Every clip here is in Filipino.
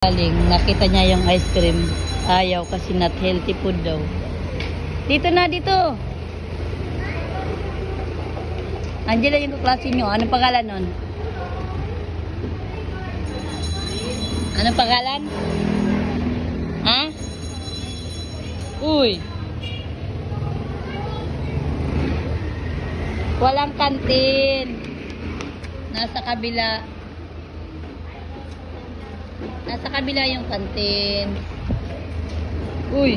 Galing, nakita niya yung ice cream. Ayaw kasi not healthy food daw. Dito na, dito. Angela yung kaklase nyo. Anong pangalan nun? Anong pangalan? Ha? Uy. Walang kantin. Nasa kabila. Nasa kabila yung kantin. Uy.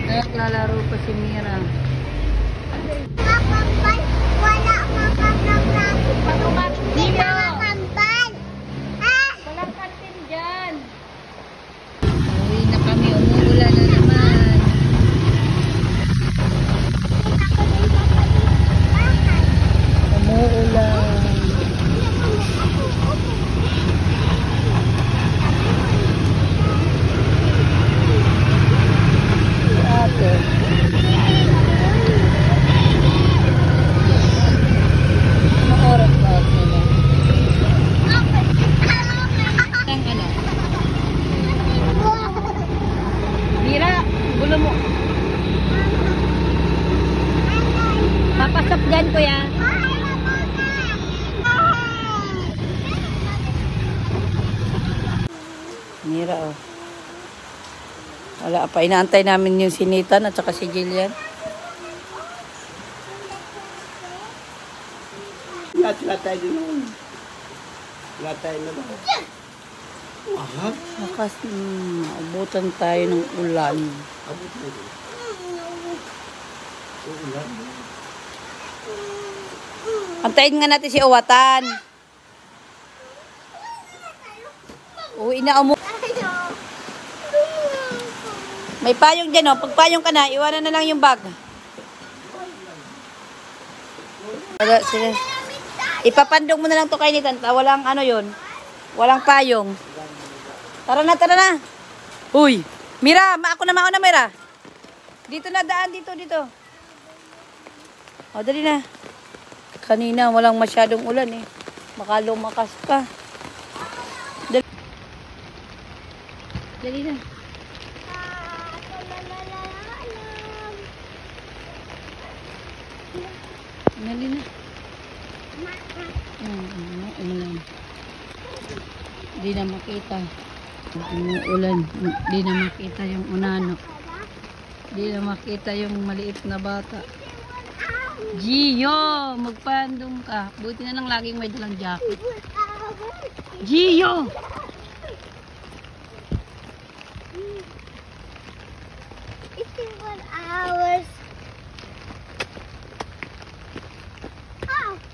Naglalaro pa si Mira. Makakambal, wala makakambal. Hindi Mira! makakambal. Ah! Walang kantin dyan. Uwi na kami. Umuulan na naman. Umuulan. Ate. Anong oras ba sila? Ang ano? Mira, gulo mo. Papasok dyan, kuya. Mira, oh. Wala pa. Inaantay namin yung si Nathan at saka si Jillian. Lahat tayo din naman. Lahat tayo naman. Aha. Lakas, abutan tayo ng ulan. Abot mo din. Uulan. Antayin nga natin si Owatan. Uwi na umu. May payong dyan, oh. Pag payong ka na, iwanan na lang yung bag. Wala sila. Ipapandong mo na lang to kay Nathan. Walang ano yun. Walang payong. Tara na, tara na. Uy. Mira, ako na mauna, Mira. Dito na, daan. Dito. O, dali na. Kanina, walang masyadong ulan eh. Baka lumakas pa. Dali na. Dali na. Umuulan. Di na makita. Umuulan. Di na makita yung unano. Di na makita yung maliit na bata. Gio! Magpandong ka. Buti na lang laging may dalang jacket. Gio! It's 1 hours.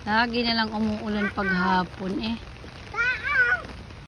Lagi na lang umuulan paghapon eh.